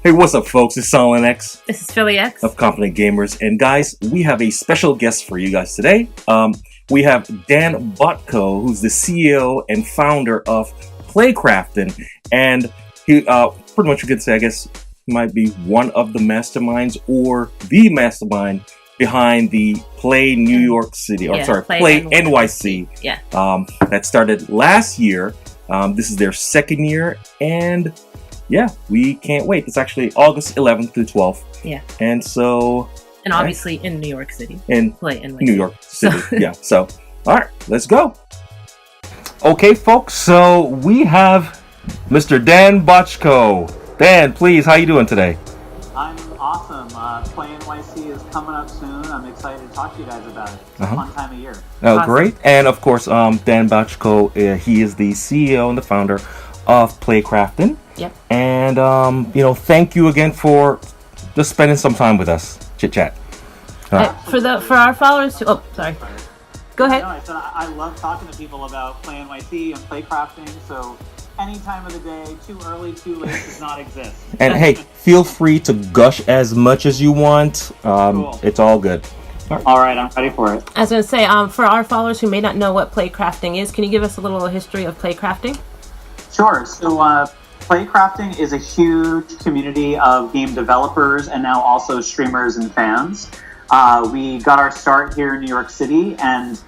Hey, what's up, folks? It's Solon X This is Philly X. of Confident Gamers. And guys, we have a special guest for you guys today. We have Dan Butchko, who's the CEO and founder of Playcrafting. And he, pretty much you could say, I guess, might be one of the masterminds or the mastermind behind the Play New York City, Play NYC. Yeah. That started last year. This is their second year, and yeah, we can't wait. It's actually August 11th through 12th. Yeah. And so... And obviously in New York City. Play NYC. New York City. Yeah. So, all right, let's go. Okay, folks. So we have Mr. Dan Butchko. Dan, please, how you doing today? I'm awesome. Play NYC is coming up soon. I'm excited to talk to you guys about it. It's a fun time of year. Oh, awesome. Great. And of course, Dan Butchko, he is the CEO and the founder of Playcrafting. Yep. And, thank you again for just spending some time with us. Chit chat. For our followers too. Oh, sorry. Go ahead. No, I said I love talking to people about Play NYC and Playcrafting. So any time of the day, too early, too late does not exist. And hey, feel free to gush as much as you want. Cool. It's all good. All right, I'm ready for it. I was going to say, for our followers who may not know what Playcrafting is, can you give us a little history of Playcrafting? Sure. So Playcrafting is a huge community of game developers and now also streamers and fans. We got our start here in New York City, and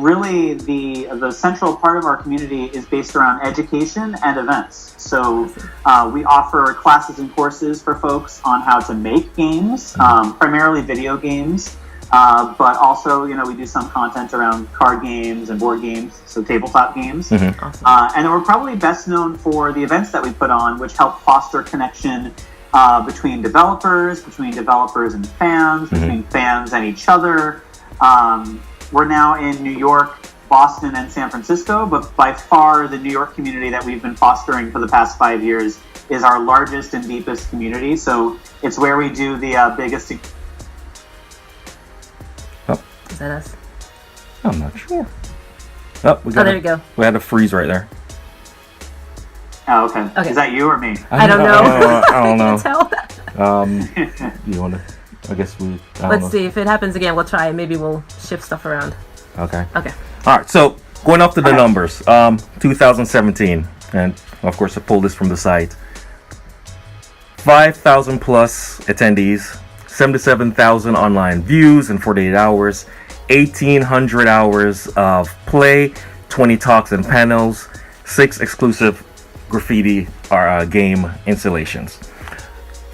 really the central part of our community is based around education and events. So we offer classes and courses for folks on how to make games, primarily video games. But also, we do some content around card games and board games, so tabletop games. Mm-hmm. Awesome. And then we're probably best known for the events that we put on, which help foster connection between developers and fans, between fans and each other. We're now in New York, Boston, and San Francisco, but by far the New York community that we've been fostering for the past 5 years is our largest and deepest community. So it's where we do the biggest... Is that us? I'm not sure. Oh, there you go. We had a freeze right there. Oh, okay. Is that you or me? I don't know. I don't know. Tell. You want to? I guess we. Let's see. If it happens again, we'll try. Maybe we'll shift stuff around. Okay. Okay. All right. So going off to the numbers, 2017, and of course I pulled this from the site. 5,000 plus attendees, 77,000 online views in 48 hours, 1,800 hours of play, 20 talks and panels, 6 exclusive graffiti game installations.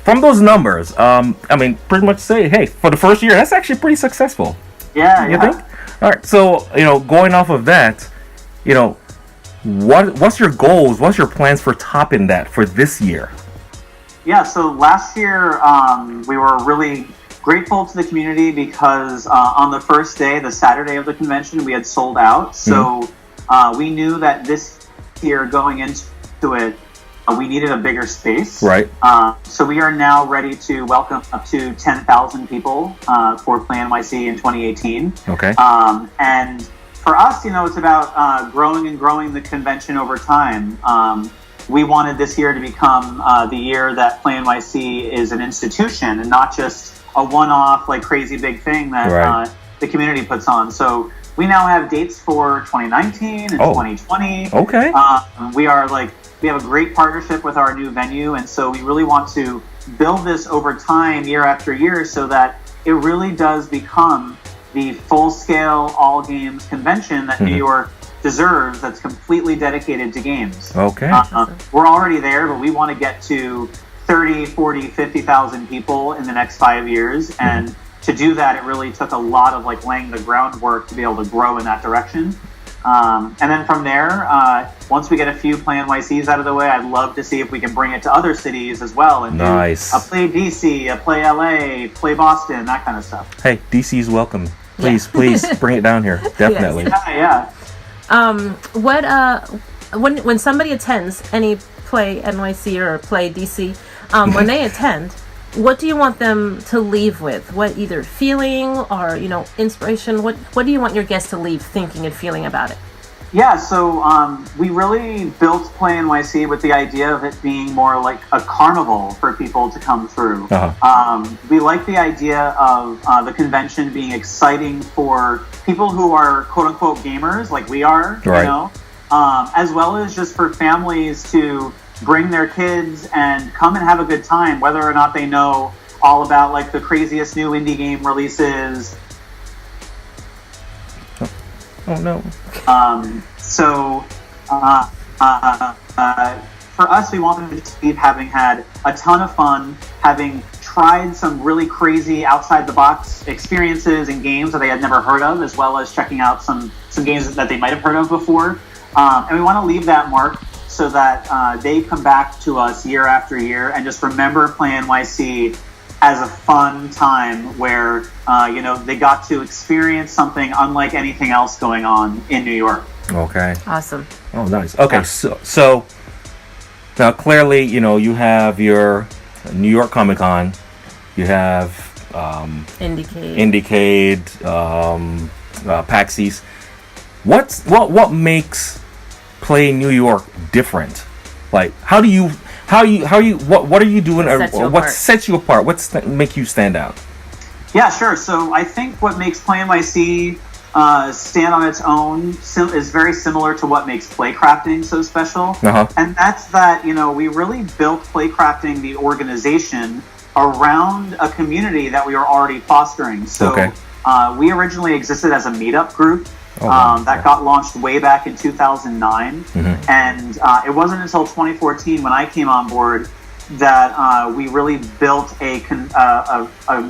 From those numbers, pretty much say, hey, for the first year, that's actually pretty successful. Yeah. You think? All right. So, going off of that, what's your goals? What's your plans for topping that for this year? Yeah, so last year we were really grateful to the community because on the first day, the Saturday of the convention, we had sold out. So we knew that this year going into it, we needed a bigger space. Right. So we are now ready to welcome up to 10,000 people for Play NYC in 2018. Okay. And for us, it's about growing and growing the convention over time. We wanted this year to become the year that Play NYC is an institution and not just a one-off, crazy big thing that the community puts on. So we now have dates for 2019 and 2020. Okay. We have a great partnership with our new venue, and so we really want to build this over time, year after year, so that it really does become the full-scale all-games convention that New York deserves, that's completely dedicated to games. Okay. We're already there, but we want to get to 30, 40, 50,000 people in the next 5 years. And to do that, it really took a lot of laying the groundwork to be able to grow in that direction. And then from there, once we get a few Play NYCs out of the way, I'd love to see if we can bring it to other cities as well. And do a Play DC, a Play LA, Play Boston, that kind of stuff. Hey, DC's welcome. Please bring it down here. Definitely. Yeah. When somebody attends any Play NYC or Play DC, when they attend, what do you want them to leave with? What either feeling or inspiration? What do you want your guests to leave thinking and feeling about it? Yeah, so we really built Play NYC with the idea of it being more like a carnival for people to come through. We like the idea of the convention being exciting for people who are quote unquote gamers, like we are, Right. you know, as well as just for families to bring their kids and come and have a good time, whether or not they know all about like the craziest new indie game releases. Oh no. So for us, we wanted to keep having had a ton of fun, having tried some really crazy outside the box experiences and games that they had never heard of, as well as checking out some games that they might have heard of before. And we want to leave that mark so that they come back to us year after year and just remember Play NYC as a fun time where they got to experience something unlike anything else going on in New York. Okay. Awesome. Oh, nice. Okay, yeah. So now clearly, you have your New York Comic Con, you have Indiecade, PAX East. What makes Play New York different? Like, what are you doing? What sets you apart? Make you stand out? Yeah, sure. So I think what makes Play NYC stand on its own is very similar to what makes Playcrafting so special. And that's that, we really built Playcrafting, the organization, around a community that we were already fostering. So we originally existed as a meetup group. That got launched way back in 2009, and it wasn't until 2014 when I came on board that we really built an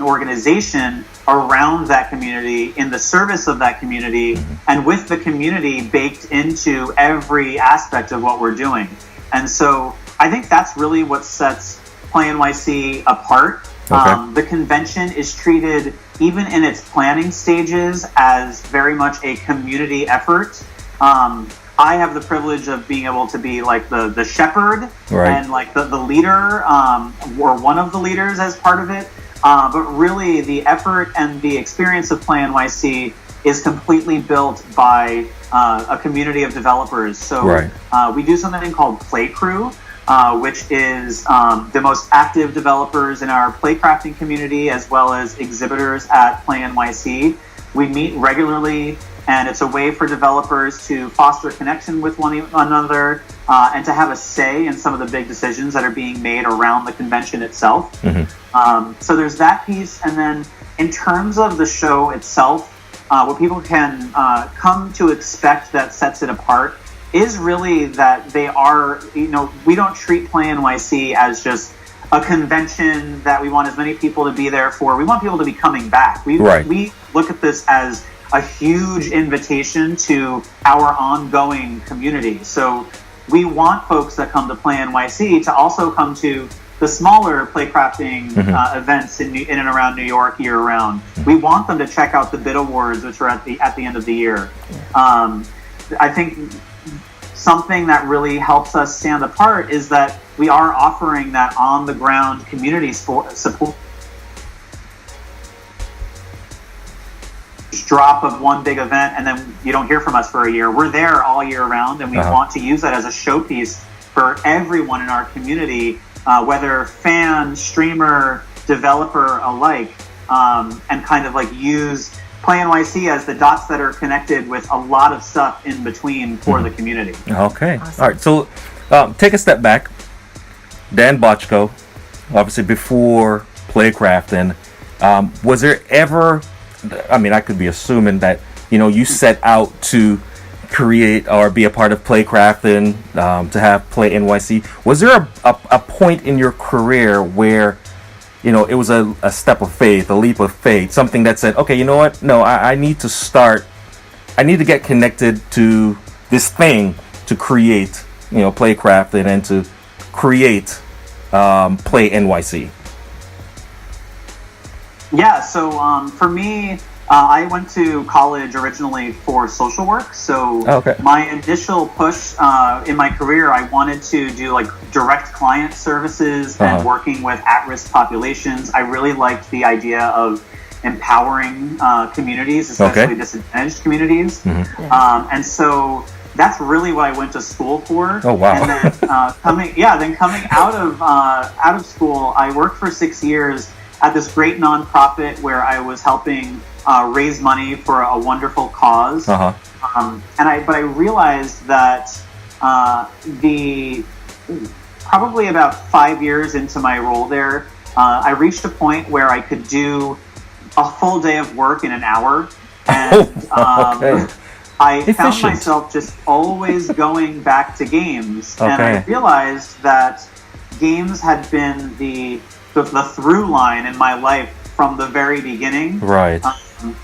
organization around that community, in the service of that community, and with the community baked into every aspect of what we're doing. And so I think that's really what sets Play NYC apart. The convention is treated, even in its planning stages, as very much a community effort. I have the privilege of being able to be like the shepherd and like the leader, or one of the leaders as part of it. But really, the effort and the experience of Play NYC is completely built by a community of developers. So we do something called Play Crew, which is the most active developers in our Playcrafting community, as well as exhibitors at Play NYC. We meet regularly, and it's a way for developers to foster connection with one another and to have a say in some of the big decisions that are being made around the convention itself. So there's that piece. And then in terms of the show itself, what people can come to expect that sets it apart is really that they are, we don't treat Play NYC as just a convention that we want as many people to be there for. We want people to be coming back. We look at this as a huge invitation to our ongoing community. So we want folks that come to Play NYC to also come to the smaller Playcrafting events in and around New York year round. We want them to check out the Bit Awards, which are at the end of the year. I think something that really helps us stand apart is that we are offering that on the ground community support. Drop of one big event and then you don't hear from us for a year. We're there all year round, and we want to use that as a showpiece for everyone in our community, whether fan, streamer, developer alike, and kind of like use Play NYC as the dots that are connected with a lot of stuff in between for the community. Okay. Awesome. All right. So take a step back. Dan Butchko, obviously before Playcrafting, was there ever, I could be assuming that, you set out to create or be a part of Playcrafting, to have Play NYC. Was there a point in your career where, it was a step of faith, a leap of faith, something that said, okay, you know what? No, I need to get connected to this thing to create, Playcrafting and to create Play NYC? Yeah, so for me, I went to college originally for social work. So my initial push in my career, I wanted to do like direct client services and working with at-risk populations. I really liked the idea of empowering communities, especially disadvantaged communities. And so that's really what I went to school for. Oh, wow. And then coming out of school, I worked for 6 years at this great nonprofit where I was helping raise money for a wonderful cause. Uh-huh. But I realized that the probably about 5 years into my role there, I reached a point where I could do a full day of work in an hour, and Okay. I found Efficient. myself just always going back to games, and I Okay. realized that games had been the through line in my life from the very beginning. Right.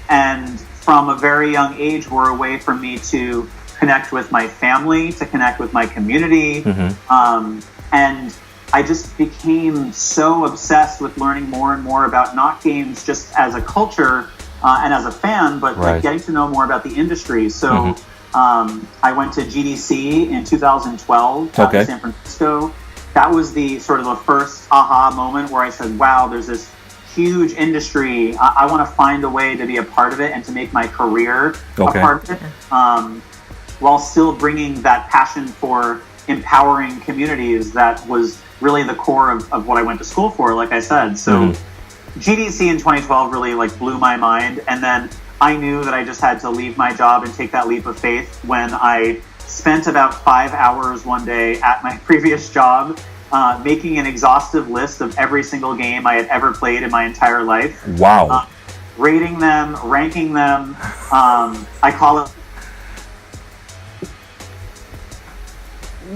And from a very young age were a way for me to connect with my family, to connect with my community. And I just became so obsessed with learning more and more about not games just as a culture and as a fan, but Right. like getting to know more about the industry. So I went to GDC in 2012 Okay. in San Francisco. That was the sort of the first aha moment where I said, wow, there's this huge industry. I want to find a way to be a part of it and to make my career Okay. a part of it, while still bringing that passion for empowering communities that was really the core of what I went to school for, like I said. So GDC in 2012 really like blew my mind, and then I knew that I just had to leave my job and take that leap of faith when I spent about 5 hours one day at my previous job making an exhaustive list of every single game I had ever played in my entire life. Wow. Rating them, ranking them. I call it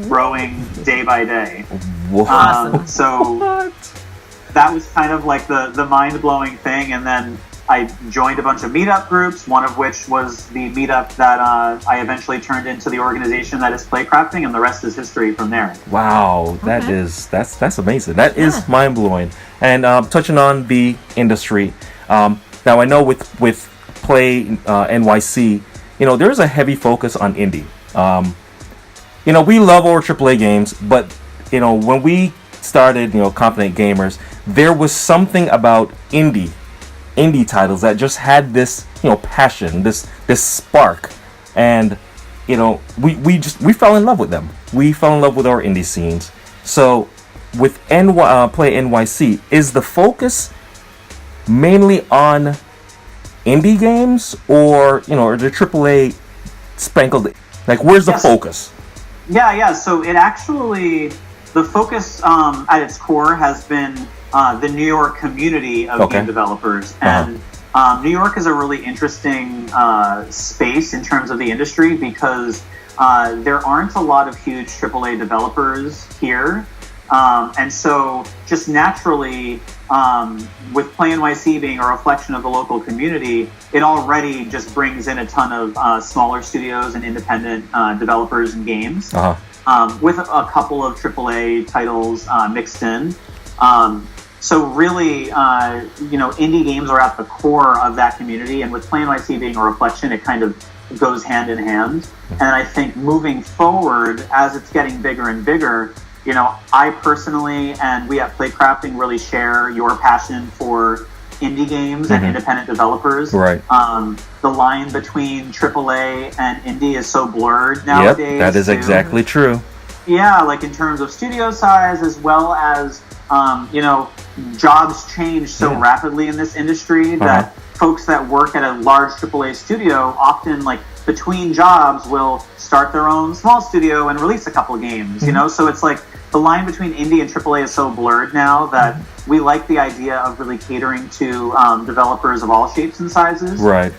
growing day by day. Wow. So that was kind of like the mind-blowing thing. And then I joined a bunch of meetup groups, one of which was the meetup that I eventually turned into the organization that is Playcrafting, and the rest is history from there. Wow, that's amazing. That is mind blowing. And touching on the industry, now I know with Play NYC, there's a heavy focus on indie. We love our AAA games, but when we started, Confident Gamers, there was something about indie titles that just had this passion, this spark, and we fell in love with them. We fell in love with our indie scenes. So with Play NYC, is the focus mainly on indie games, or or the AAA sprinkled? Like, where's the focus? Yeah. So it actually, the focus at its core has been the New York community of game developers. And New York is a really interesting space in terms of the industry, because there aren't a lot of huge AAA developers here. And so just naturally, with Play NYC being a reflection of the local community, it already just brings in a ton of smaller studios and independent developers and games, with a couple of AAA titles mixed in. So really, indie games are at the core of that community, and with Play NYC being a reflection, it kind of goes hand in hand. And I think moving forward, as it's getting bigger and bigger, I personally and we at Playcrafting really share your passion for indie games and independent developers. Right. The line between AAA and indie is so blurred nowadays. Yep, that is exactly true. Yeah, like in terms of studio size, as well as jobs change so rapidly in this industry that folks that work at a large AAA studio often, like, between jobs will start their own small studio and release a couple of games, So it's like the line between indie and AAA is so blurred now that we like the idea of really catering to developers of all shapes and sizes. Right.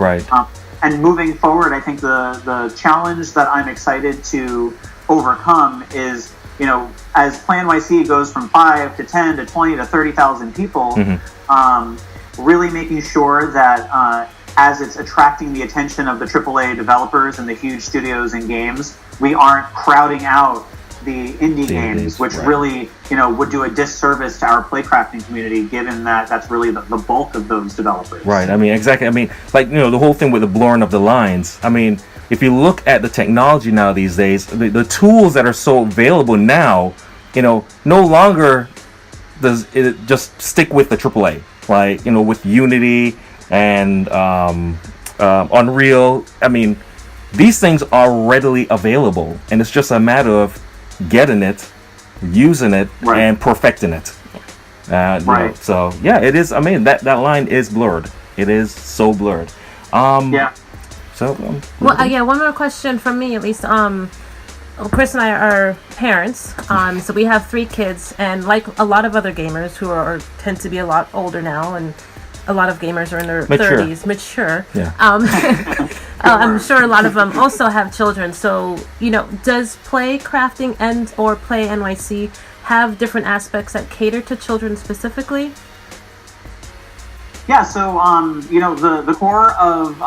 And moving forward, I think the challenge that I'm excited to overcome is, as Play NYC goes from 5 to 10 to 20 to 30,000 people, really making sure that as it's attracting the attention of the AAA developers and the huge studios and games, we aren't crowding out the indie games, which really, would do a disservice to our Playcrafting community, given that that's really the bulk of those developers. Right. I mean, exactly. I mean, like, the whole thing with the blurring of the lines. I mean, if you look at the technology now these days, the tools that are so available now, no longer does it just stick with the AAA. Like, with Unity and Unreal. I mean, these things are readily available, and it's just a matter of getting it, using it, and perfecting it. So yeah, it is. I mean, that line is blurred. It is so blurred. So one more question from me, at least. Chris and I are parents, so we have 3 kids, and like a lot of other gamers who tend to be a lot older now, and a lot of gamers are in their 30s, mature. Yeah. I'm sure a lot of them also have children. So, does Playcrafting and or Play NYC have different aspects that cater to children specifically? Yeah, so the core of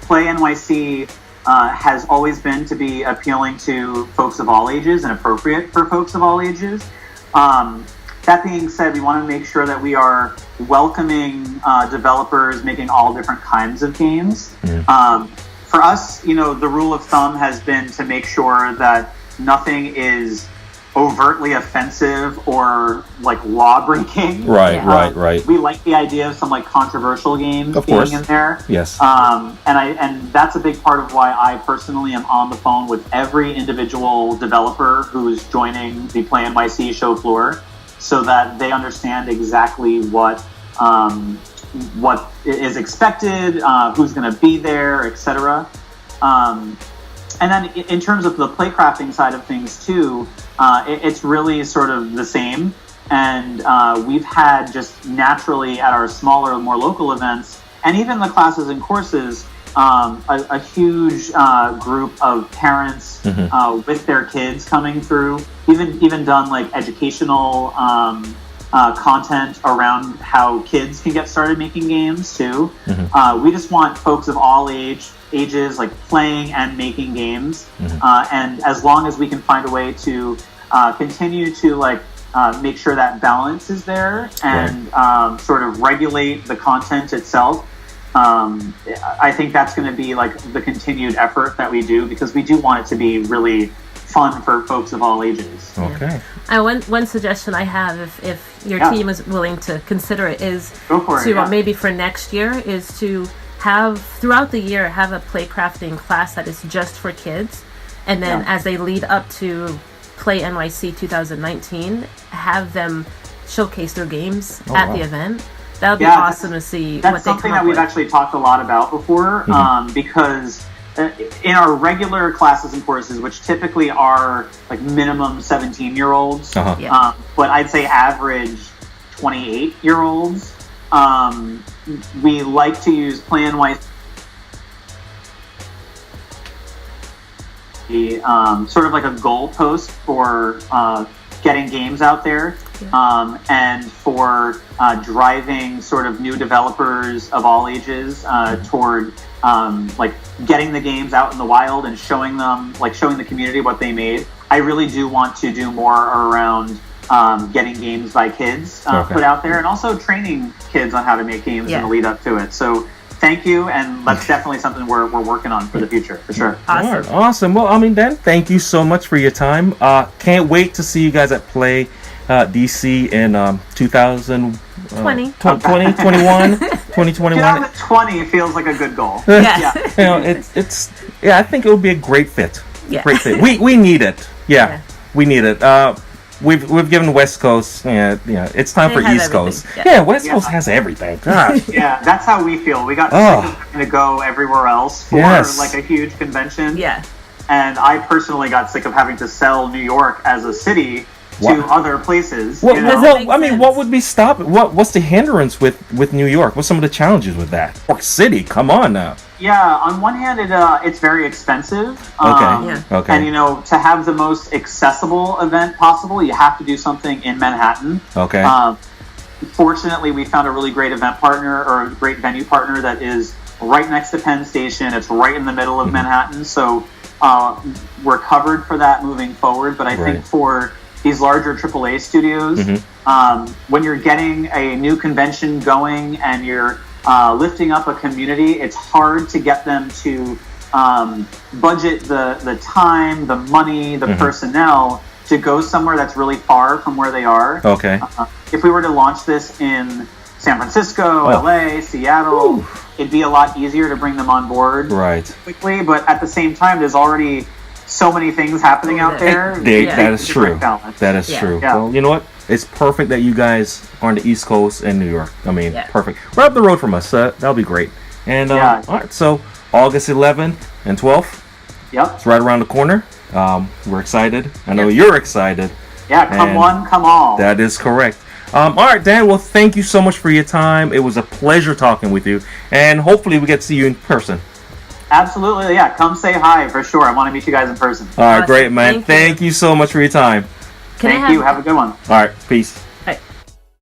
Play NYC has always been to be appealing to folks of all ages and appropriate for folks of all ages. That being said, we want to make sure that we are welcoming developers making all different kinds of games. For us, the rule of thumb has been to make sure that nothing is overtly offensive or like law breaking. Right. We like the idea of some like controversial games being in there. Yes. And that's a big part of why I personally am on the phone with every individual developer who's joining the Play NYC show floor, so that they understand exactly what is expected, who's going to be there, etc. And then in terms of the Playcrafting side of things too, it's really sort of the same. And we've had just naturally at our smaller, more local events, and even the classes and courses, a huge group of parents with their kids coming through, even done like educational content around how kids can get started making games too. We just want folks of all ages like playing and making games, and as long as we can find a way to continue to like make sure that balance is there and sort of regulate the content itself, I think that's going to be like the continued effort that we do, because we do want it to be really fun for folks of all ages. Okay. One suggestion I have, if your team is willing to consider it, is maybe for next year is to have throughout the year have a Playcrafting class that is just for kids, and then as they lead up to Play NYC 2019, have them showcase their games at the event. That would be awesome to see what they come up with. That's something that we've actually talked a lot about before, because in our regular classes and courses, which typically are like minimum 17-year-olds, but I'd say average 28-year-olds, we like to use Play NYC sort of like a goalpost for getting games out there, and for driving sort of new developers of all ages toward like getting the games out in the wild and showing the community what they made. I really do want to do more around getting games by kids put out there, and also training kids on how to make games in the lead up to it. So thank you, and that's definitely something we're working on for the future, for sure. Awesome. Well, I mean, Dan, thank you so much for your time. Can't wait to see you guys at Play DC in 2020, 2021. 2020 feels like a good goal. It's I think it would be a great fit. Great fit. We need it. We need it. We've given West Coast, it's time for East Coast. West Coast has everything. Gosh. That's how we feel. We got sick of having to go everywhere else for like a huge convention. And I personally got sick of having to sell New York as a city to other places. What would be stopping? What's the hindrance with New York? What's some of the challenges with that? New York City, come on now. On one hand, it's very expensive. Okay. And to have the most accessible event possible, you have to do something in Manhattan. Okay. Fortunately, we found a really great event partner, or a great venue partner, that is right next to Penn Station. It's right in the middle of Manhattan, so we're covered for that moving forward. But I think for these larger AAA studios, when you're getting a new convention going and you're lifting up a community, it's hard to get them to budget the time, the money, the personnel to go somewhere that's really far from where they are. Okay. If we were to launch this in San Francisco, LA, Seattle, it'd be a lot easier to bring them on board quickly. But at the same time, there's already so many things happening out there. That is true. That is true. Yeah. Well, you know what? It's perfect that you guys are on the East Coast in New York. I mean, perfect. Right up the road from us. That'll be great. And all right, so August 11th and 12th. Yep. It's right around the corner. We're excited. I know you're excited. Yeah, come one, come all. That is correct. All right, Dan. Well, thank you so much for your time. It was a pleasure talking with you, and hopefully we get to see you in person. Absolutely, yeah. Come say hi for sure. I want to meet you guys in person. All right, great, man. Thank you so much for your time. Thank you. Have a good one. All right, peace.